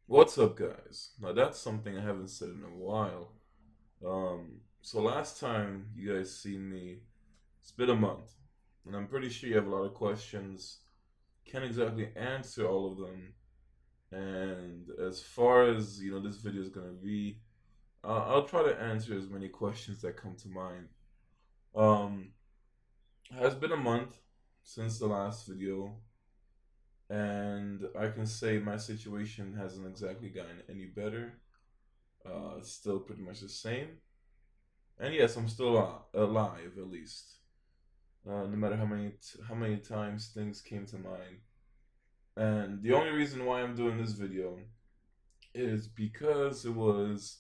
What's up, guys? Now that's something I haven't said in a while. So last time you guys seen me, it's been a month, and I'm pretty sure you have a lot of questions. Can't exactly answer all of them. And as far as this video is gonna be, I'll try to answer as many questions that come to mind. Um, it has been a month since the last video, and I can say my situation hasn't exactly gotten any better. It's still pretty much the same. And yes, I'm still alive at least. No matter how many times things came to mind. And the only reason why I'm doing this video is because it was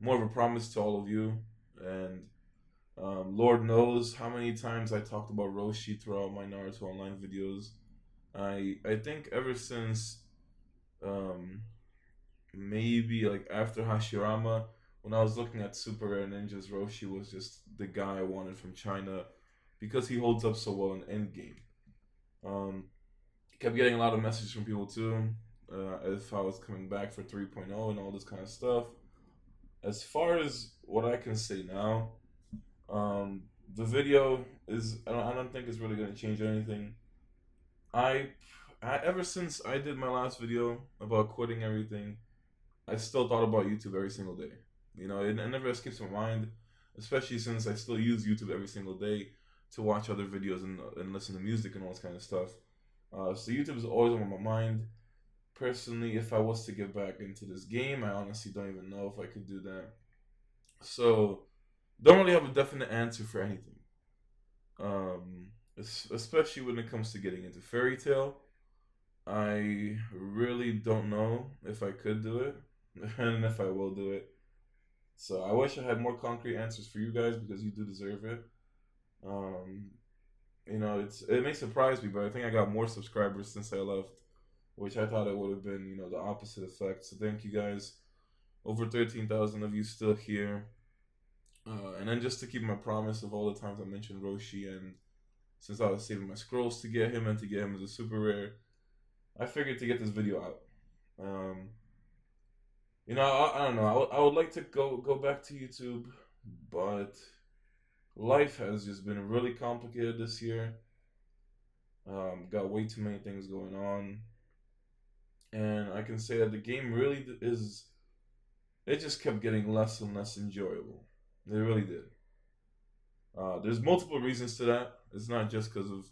more of a promise to all of you. And Lord knows how many times I talked about Roshi throughout my Naruto Online videos. I think ever since um, maybe like after Hashirama, when I was looking at Super Rare Ninjas, Roshi was just the guy I wanted from China because he holds up so well in Endgame. Um, kept getting a lot of messages from people too, if I was coming back for 3.0 and all this kind of stuff. As far as what I can say now, um, the video is I don't think it's really going to change anything. I, I ever since I did my last video about quitting everything, I still thought about YouTube every single day. It never escapes my mind, especially since I still use YouTube every single day to watch other videos and listen to music and all this kind of stuff. So YouTube is always on my mind. Personally, if I was to get back into this game, I honestly don't even know if I could do that. So, don't really have a definite answer for anything. Especially when it comes to getting into fairy tale. I really don't know if I could do it and if I will do it. So I wish I had more concrete answers for you guys because you do deserve it. Um, it may surprise me, but I think I got more subscribers since I left, which I thought it would have been the opposite effect. So thank you guys. Over 13,000 of you still here. And then just to keep my promise of all the times I mentioned Roshi, and since I was saving my scrolls to get him and to get him as a super rare, I figured to get this video out. Um, I don't know. I would like to go back to YouTube, but life has just been really complicated this year. Got way too many things going on, and I can say that the game really is. It just kept getting less and less enjoyable. It really did. There's multiple reasons to that. It's not just because of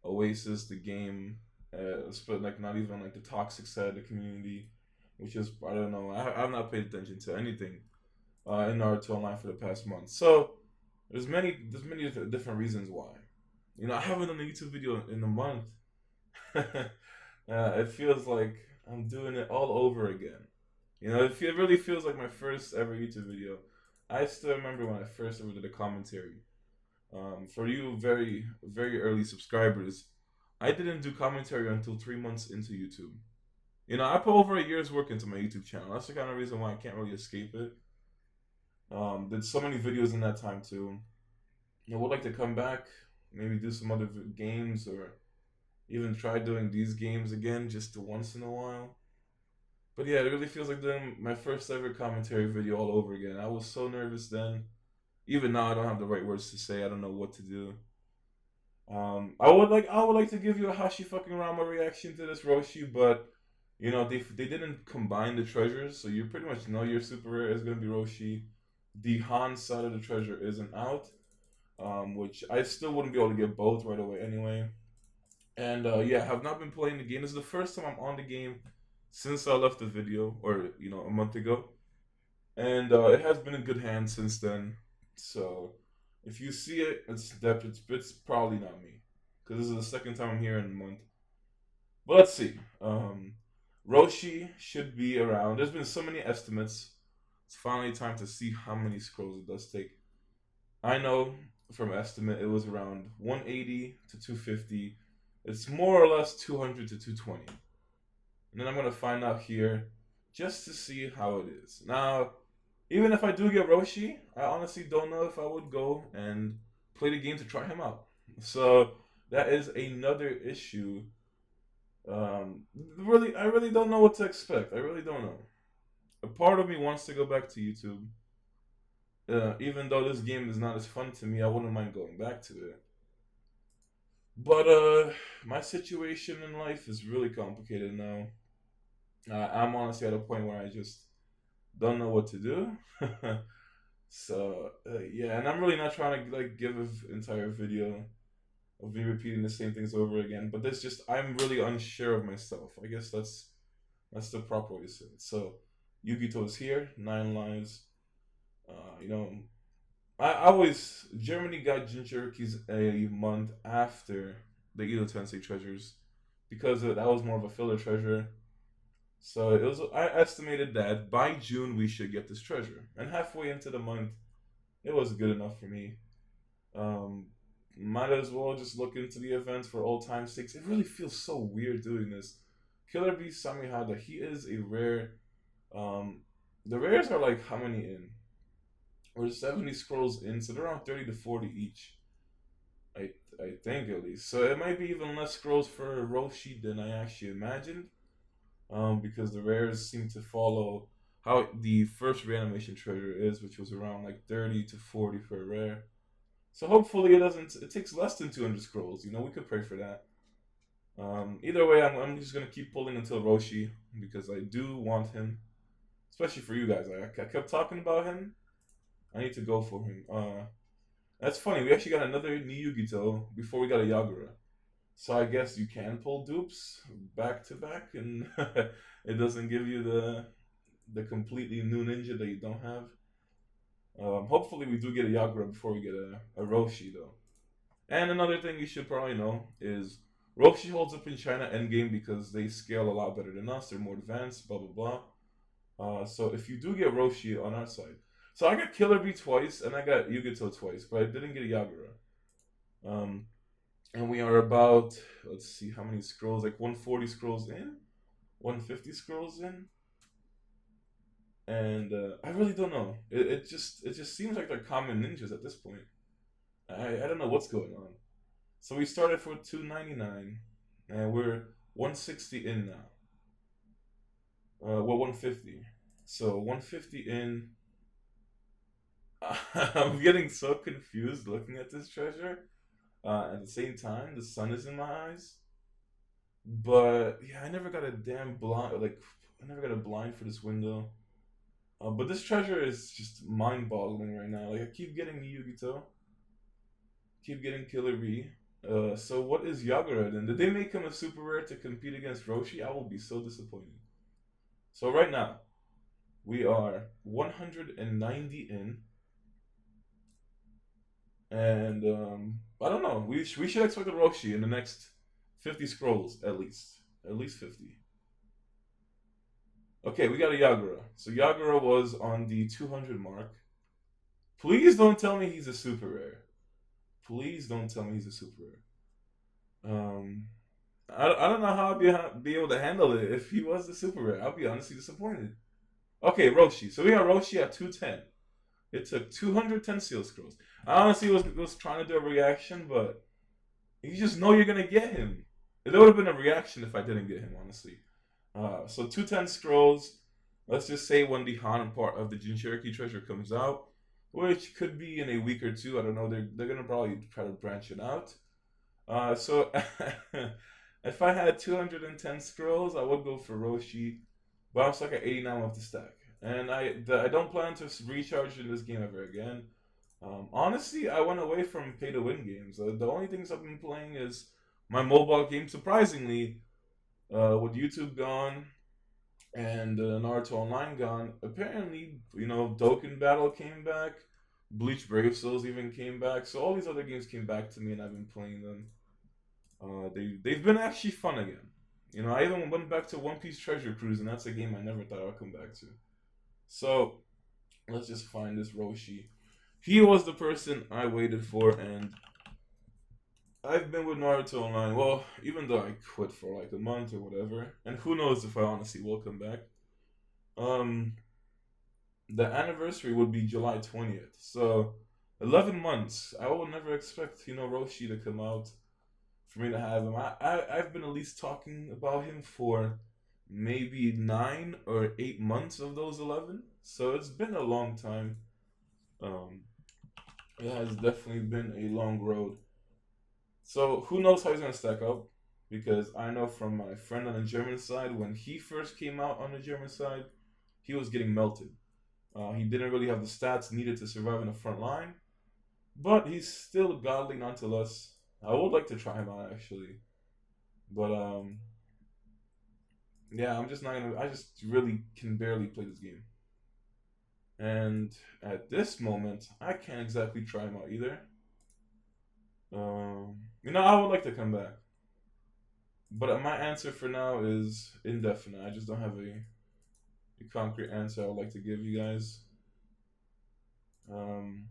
Oasis, the game, but like not even like the toxic side of the community, which is I don't know. I've not paid attention to anything in Naruto Online for the past month. So there's many different reasons why. I haven't done a YouTube video in a month. It feels like I'm doing it all over again. It really feels like my first ever YouTube video. I still remember when I first ever did a commentary. For you very, very early subscribers, I didn't do commentary until 3 months into YouTube. I put over a year's work into my YouTube channel. That's the kind of reason why I can't really escape it. Did so many videos in that time too. I would like to come back, maybe do some other games, or even try doing these games again just once in a while. But yeah, it really feels like doing my first ever commentary video all over again. I was so nervous then. Even now, I don't have the right words to say. I don't know what to do. I would like to give you a Hashi fucking Rama reaction to this Roshi, but they didn't combine the treasures, so you pretty much know your super rare is gonna be Roshi. The Han side of the treasure isn't out, which I still wouldn't be able to get both right away anyway. And yeah, I have not been playing the game. This is the first time I'm on the game since I left the video, or a month ago, and it has been in good hands since then. So if you see it, it's probably not me, because this is the second time I'm here in a month. But let's see. Roshi should be around. There's been so many estimates. It's finally time to see how many scrolls it does take. I know from estimate it was around 180 to 250. It's more or less 200 to 220. And then I'm gonna find out here just to see how it is. Now, even if I do get Roshi, I honestly don't know if I would go and play the game to try him out. So that is another issue Really, I really don't know what to expect. I really don't know. A part of me wants to go back to YouTube. Even though this game is not as fun to me, I wouldn't mind going back to it. But my situation in life is really complicated now. I'm honestly at a point where I just don't know what to do. So yeah, and I'm really not trying to like give an entire video of me repeating the same things over again. But there's just I'm really unsure of myself. I guess that's the proper way to say it. So Yugito is here, 9 lives. You know, I always Germany got Jinchurikis a month after the Edo Tensei treasures because that was more of a filler treasure. So it was. I estimated that by June we should get this treasure, and halfway into the month, it was good enough for me. Um, might as well just look into the events for old time's sakes. It really feels so weird doing this. Killer Bee Samihada, he is a rare. Um, the rares are like how many in? We're 70 scrolls in, so they're around 30 to 40 each. I I think at least. So it might be even less scrolls for Roshi than I actually imagined. Because the rares seem to follow how the first reanimation treasure is, which was around like 30 to 40 for a rare. So hopefully it doesn't. It takes less than 200 scrolls. You know, we could pray for that. Either way, I'm just gonna keep pulling until Roshi because I do want him, especially for you guys. I kept talking about him. I need to go for him. That's funny. We actually got another Niyugito before we got a Yagura. So I guess you can pull dupes back to back, and it doesn't give you the completely new ninja that you don't have. Hopefully, we do get a Yagura before we get a Roshi, though. And another thing you should probably know is Roshi holds up in China endgame because they scale a lot better than us. They're more advanced, blah, blah, blah. So if you do get Roshi on our side, so I got Killer Bee twice and I got Yugito twice, but I didn't get a Yagura. Um, and we are about, let's see how many scrolls, like 140 scrolls in, 150 scrolls in, and I really don't know. It just seems like they're common ninjas at this point. I don't know what's going on. So we started for 299, and we're 160 in now. Well, 150. So 150 in. I'm getting so confused looking at this treasure. At the same time, the sun is in my eyes. But yeah, I never got a damn blind. Like I never got a blind for this window. But this treasure is just mind-boggling right now. Like I keep getting Yugito, keep getting Killer Bee. So what is Yagura then? Did they make him a super rare to compete against Roshi? I will be so disappointed. So right now we are 190 in, and I don't know. We should expect a Roshi in the next 50 scrolls at least 50. Okay, we got a Yagura. So Yagura was on the 200 mark. Please don't tell me he's a super rare. Please don't tell me he's a super rare. I don't know how I'd be able to handle it if he was the super rare. I'll be honestly disappointed. Okay, Roshi. So we got Roshi at 210. It took 210 seal scrolls. I honestly was trying to do a reaction, but you just know you're gonna get him. There would have been a reaction if I didn't get him, honestly. So 210 scrolls. Let's just say when the Han part of the Jinchuriki treasure comes out, which could be in a week or two. I don't know. They're gonna probably try to branch it out. So if I had 210 scrolls, I would go for Roshi, but I'm stuck at 89 with the stack, and I don't plan to recharge in this game ever again. Honestly, I went away from pay to win games. The only things I've been playing is my mobile game. Surprisingly, with YouTube gone and Naruto Online gone, apparently Dokkan Battle came back, Bleach Brave Souls even came back. So all these other games came back to me, and I've been playing them. They've been actually fun again. I even went back to One Piece Treasure Cruise, and that's a game I never thought I'd come back to. So let's just find this Roshi. He was the person I waited for, and I've been with Naruto Online. Well, even though I quit for like a month or whatever, and who knows if I honestly will come back. Um, the anniversary would be July 20th, so 11 months. I would never expect Roshi to come out for me to have him. I've been at least talking about him for maybe 9 or 8 months of those 11. So it's been a long time. Um, it has definitely been a long road. So who knows how he's gonna stack up? Because I know from my friend on the German side, when he first came out on the German side, he was getting melted. He didn't really have the stats needed to survive in the front line, but he's still godly nonetheless. I would like to try him out actually, but yeah, I'm just not gonna. I just really can barely play this game, and at this moment, I can't exactly try him out either. I would like to come back, but my answer for now is indefinite. I just don't have a concrete answer I would like to give you guys. Um,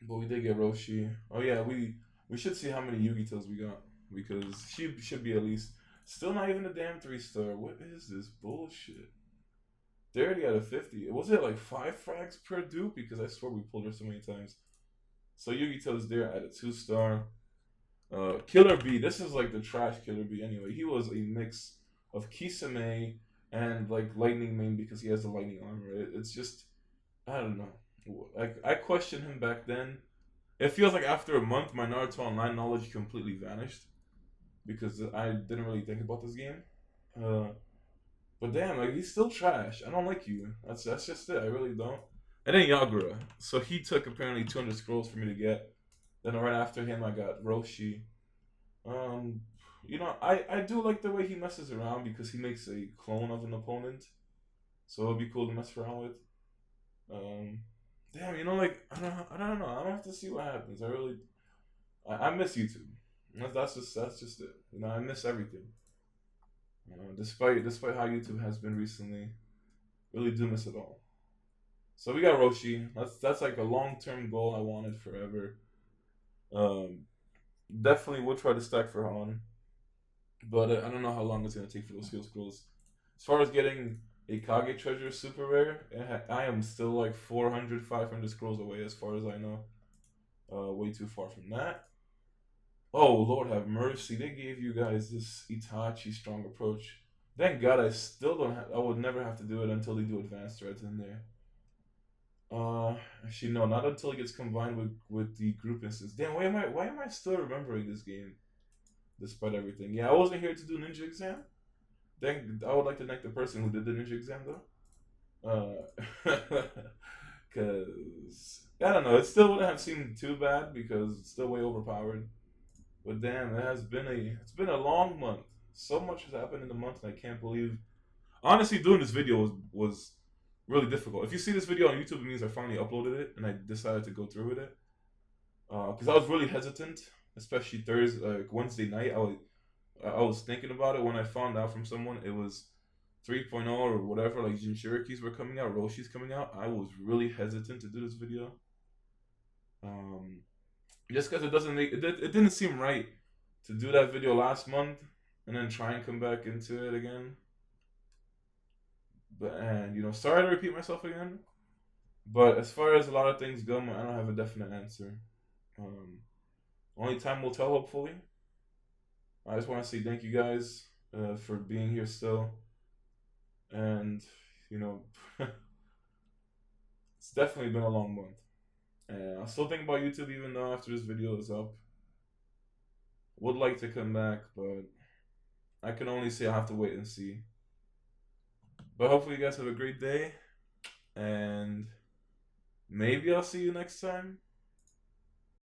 but we did get Roshi. Oh yeah, we should see how many Yugitos we got because she should be at least still not even a damn 3 star. What is this bullshit? 30 out of 50. Was it like 5 frags per dupe? Because I swear we pulled her so many times. So Yugito's there at a 2 star. Killer B. This is like the trash Killer B. Anyway, he was a mix of Kisame and like Lightning Main because he has the lightning armor. It's just I don't know. I questioned him back then. It feels like after a month, my Naruto Online knowledge completely vanished because I didn't really think about this game. Uh, but damn, like he's still trash. I don't like you. That's just it. I really don't. And then Yagura. So he took apparently 200 scrolls for me to get. Then right after him, I got Roshi. Um, I do like the way he messes around because he makes a clone of an opponent. So it'd be cool to mess around with. Um, damn, like I don't know. I'm gonna have to see what happens. I miss YouTube. That's just it. I miss everything. Despite how YouTube has been recently, really do miss it all. So we got Roshi. That's like a long term goal I wanted forever. Um, Definitely will try to stack for Han, but I don't know how long it's gonna take for those skill scrolls. As far as getting a Kage treasure super rare, I am still like 400, 500 scrolls away as far as I know. Way too far from that. Oh, Lord have mercy. They gave you guys this Itachi strong approach. Thank God I still don't have, I would never have to do it until they do advanced threads in there. Uh, Actually, no, not until it gets combined with the group instance. Damn, why am I still remembering this game despite everything? Yeah, I wasn't here to do ninja exam. I would like to thank the person who did the ninja exam though. Cause I don't know, it still wouldn't have seemed too bad because it's still way overpowered. But damn, it's been a long month. So much has happened in the month, and I can't believe. Honestly, doing this video was really difficult. If you see this video on YouTube, it means I finally uploaded it, and I decided to go through with it. Because I was really hesitant, especially Thursday, like Wednesday night. I was thinking about it when I found out from someone it was 3.0 or whatever, like Jinchurikis were coming out, Roshi's coming out. I was really hesitant to do this video. Um, just because it didn't seem right to do that video last month and then try and come back into it again. But and sorry to repeat myself again. But as far as a lot of things go, I don't have a definite answer. Um, Only time will tell. Hopefully, I just want to say thank you guys for being here still, and you know, it's definitely been a long month. And I still think about YouTube even though after this video is up. Would like to come back, but I can only say I have to wait and see. But hopefully you guys have a great day, and maybe I'll see you next time.